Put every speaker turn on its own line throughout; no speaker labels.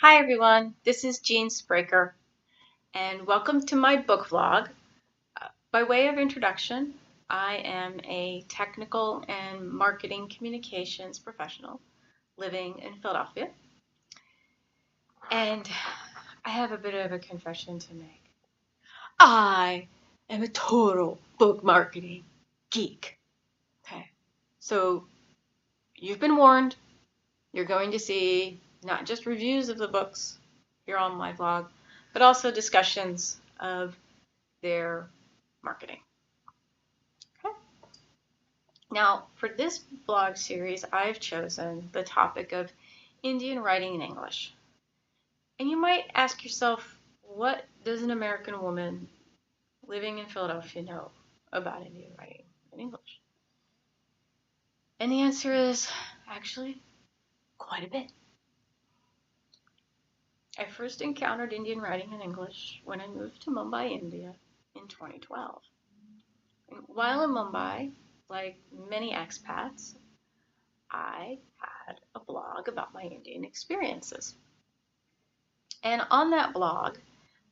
Hi everyone, this is Jean Spraker, and welcome to my book vlog. By way of introduction, I am a technical and marketing communications professional living in Philadelphia, and I have a bit of a confession to make. I am a total book marketing geek. Okay, so you've been warned. You're going to see not just reviews of the books here on my vlog, but also discussions of their marketing. Okay. Now, for this vlog series, I've chosen the topic of Indian writing in English. And you might ask yourself, what does an American woman living in Philadelphia know about Indian writing in English? And the answer is actually quite a bit. I first encountered Indian writing in English when I moved to Mumbai, India in 2012. And while in Mumbai, like many expats, I had a blog about my Indian experiences. And on that blog,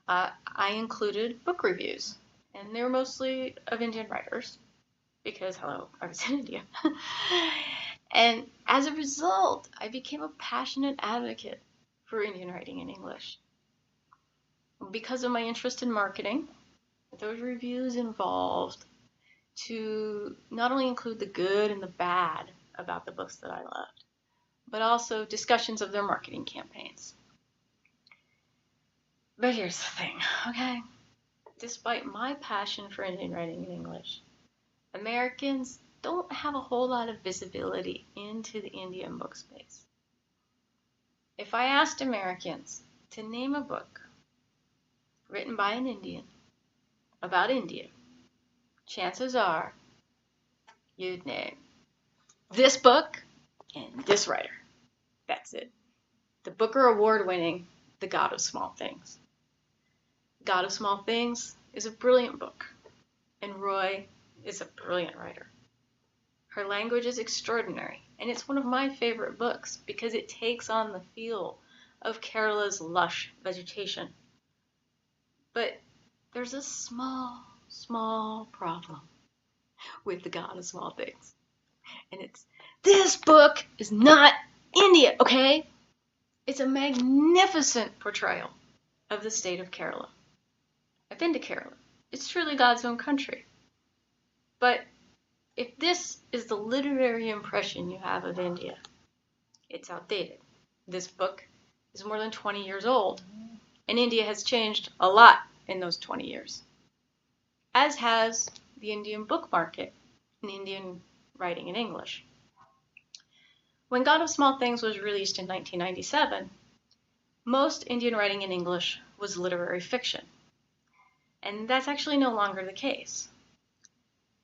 I included book reviews, and they were mostly of Indian writers, because, hello, I was in India. And as a result, I became a passionate advocate for Indian writing in English. Because of my interest in marketing, those reviews involved to not only include the good and the bad about the books that I loved, but also discussions of their marketing campaigns. But here's the thing, okay? Despite my passion for Indian writing in English, Americans don't have a whole lot of visibility into the Indian book space. If I asked Americans to name a book written by an Indian about India, chances are you'd name this book and this writer. That's it. The Booker Award-winning The God of Small Things. God of Small Things is a brilliant book, and Roy is a brilliant writer. Her language is extraordinary, and it's one of my favorite books because it takes on the feel of Kerala's lush vegetation. But there's a small problem with The God of Small Things. And it's, this book is not India, okay? It's a magnificent portrayal of the state of Kerala. I've been to Kerala. It's truly God's own country. But if this is the literary impression you have of India, it's outdated. This book is more than 20 years old, and India has changed a lot in those 20 years, as has the Indian book market and Indian writing in English. When God of Small Things was released in 1997, most Indian writing in English was literary fiction. And that's actually no longer the case.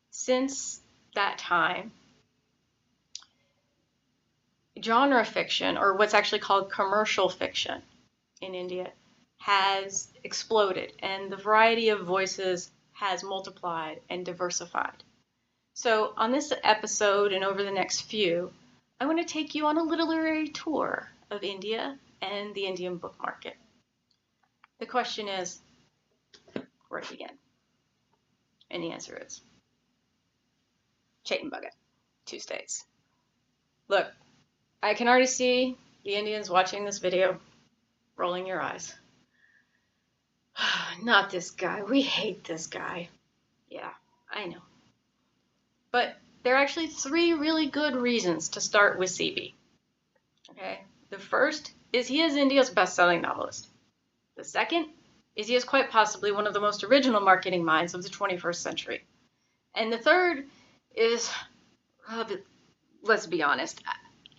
Since that time, genre fiction, or what's actually called commercial fiction in India, has exploded, and the variety of voices has multiplied and diversified. So on this episode and over the next few, I want to take you on a literary tour of India and the Indian book market. The question is, where to begin? And the answer is Chetan Bhagat, 2 states. Look, I can already see the Indians watching this video rolling your eyes. Not this guy. We hate this guy. Yeah, I know. But there are actually 3 really good reasons to start with CB. Okay? The first is he is India's best-selling novelist. The second is he is quite possibly one of the most original marketing minds of the 21st century. And the third is, let's be honest,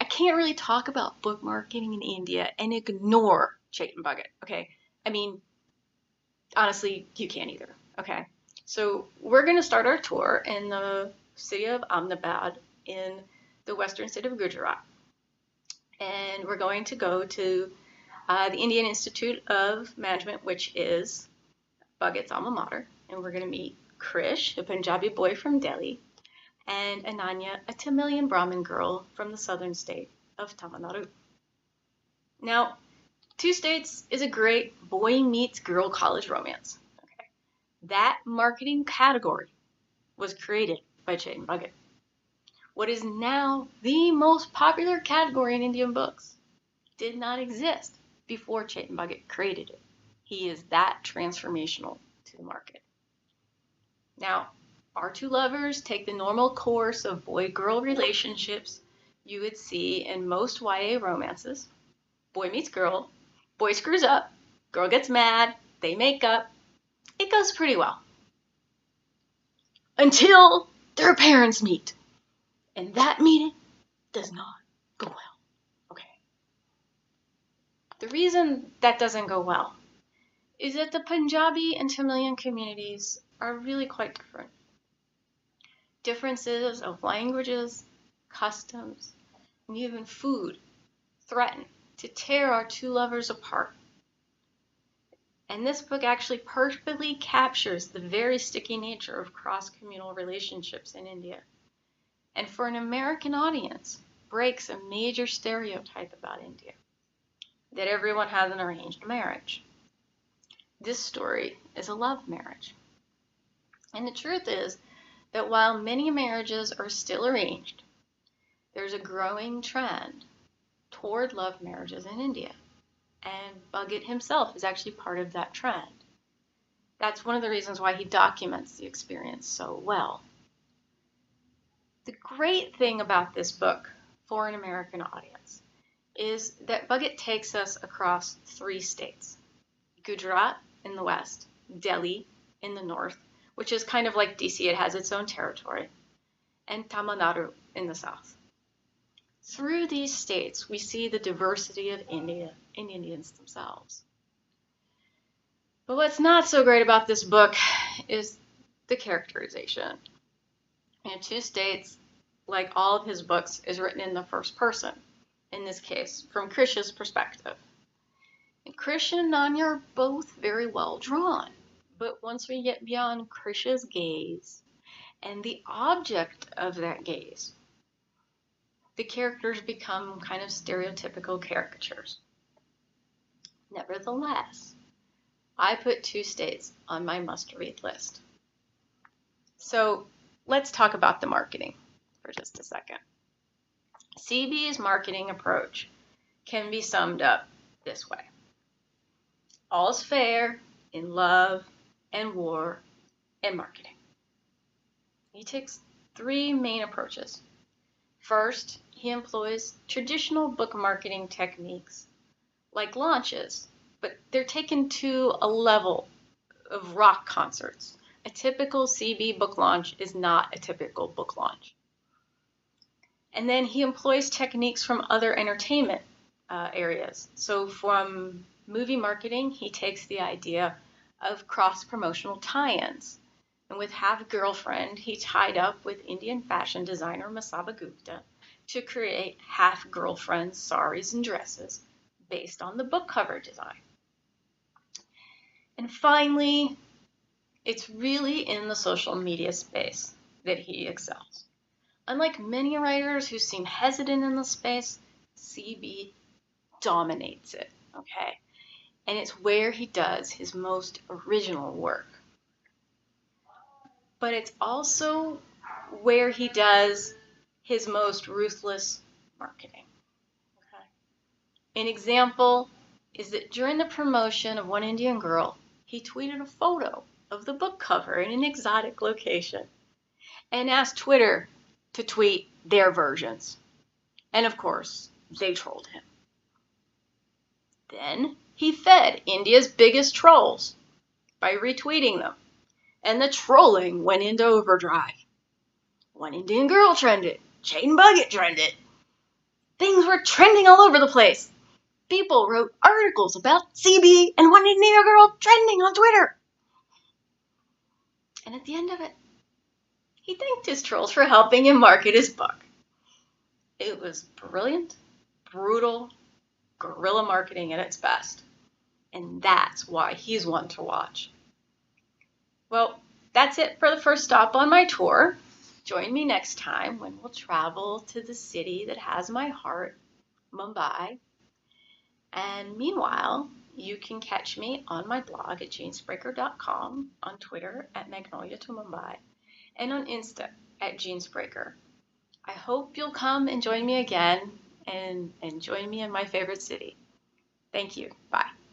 I can't really talk about book marketing in India and ignore Chetan Bhagat, okay? I mean, honestly, you can't either, okay? So we're going to start our tour in the city of Ahmedabad in the western state of Gujarat. And we're going to go to the Indian Institute of Management, which is Bhagat's alma mater. And we're going to meet Krish, a Punjabi boy from Delhi, and Ananya, a Tamilian Brahmin girl from the southern state of Tamil Nadu. Now, Two States is a great boy meets girl college romance. Okay. That marketing category was created by Chetan Bhagat. What is now the most popular category in Indian books did not exist before Chetan Bhagat created it. He is that transformational to the market. Now, our two lovers take the normal course of boy-girl relationships you would see in most YA romances. Boy meets girl, boy screws up, girl gets mad, they make up. It goes pretty well. Until their parents meet. And that meeting does not go well. Okay. The reason that doesn't go well is that the Punjabi and Tamilian communities are really quite different. Differences of languages, customs, and even food threaten to tear our two lovers apart. And this book actually perfectly captures the very sticky nature of cross-communal relationships in India. And for an American audience, breaks a major stereotype about India, that everyone has an arranged marriage. This story is a love marriage. And the truth is that while many marriages are still arranged, there's a growing trend toward love marriages in India. And Bhagat himself is actually part of that trend. That's one of the reasons why he documents the experience so well. The great thing about this book for an American audience is that Bhagat takes us across 3 states. Gujarat in the west, Delhi in the north, which is kind of like DC, it has its own territory, and Tamil Nadu in the south. Through these states, we see the diversity of India and Indians themselves. But what's not so great about this book is the characterization. In Two States, like all of his books, is written in the first person, in this case, from Krish's perspective. And Krish and Ananya are both very well drawn, but once we get beyond Krish's gaze and the object of that gaze, the characters become kind of stereotypical caricatures. Nevertheless, I put Two States on my must-read list. So let's talk about the marketing for just a second. CB's marketing approach can be summed up this way. All's fair in love and war and marketing. He takes 3 main approaches. First, he employs traditional book marketing techniques like launches, but they're taken to a level of rock concerts. A typical CB book launch is not a typical book launch. And then he employs techniques from other entertainment areas. So from movie marketing, he takes the idea of cross-promotional tie-ins. And with Half Girlfriend, he tied up with Indian fashion designer Masaba Gupta to create Half Girlfriend saris and dresses based on the book cover design. And finally, it's really in the social media space that he excels. Unlike many writers who seem hesitant in the space, CB dominates it, okay? And it's where he does his most original work. But it's also where he does his most ruthless marketing. Okay? An example is that during the promotion of One Indian Girl, he tweeted a photo of the book cover in an exotic location and asked Twitter to tweet their versions. And of course, they trolled him. Then he fed India's biggest trolls by retweeting them. And the trolling went into overdrive. One Indian Girl trended. Chetan Bhagat trended. Things were trending all over the place. People wrote articles about CB and One Indian Girl trending on Twitter. And at the end of it, he thanked his trolls for helping him market his book. It was brilliant, brutal, guerrilla marketing at its best. And that's why he's one to watch. Well, that's it for the first stop on my tour. Join me next time when we'll travel to the city that has my heart, Mumbai. And meanwhile, you can catch me on my blog at jeanspraker.com, on Twitter at Magnolia to Mumbai, and on Insta at Jean Spraker. I hope you'll come and join me again and join me in my favorite city. Thank you. Bye.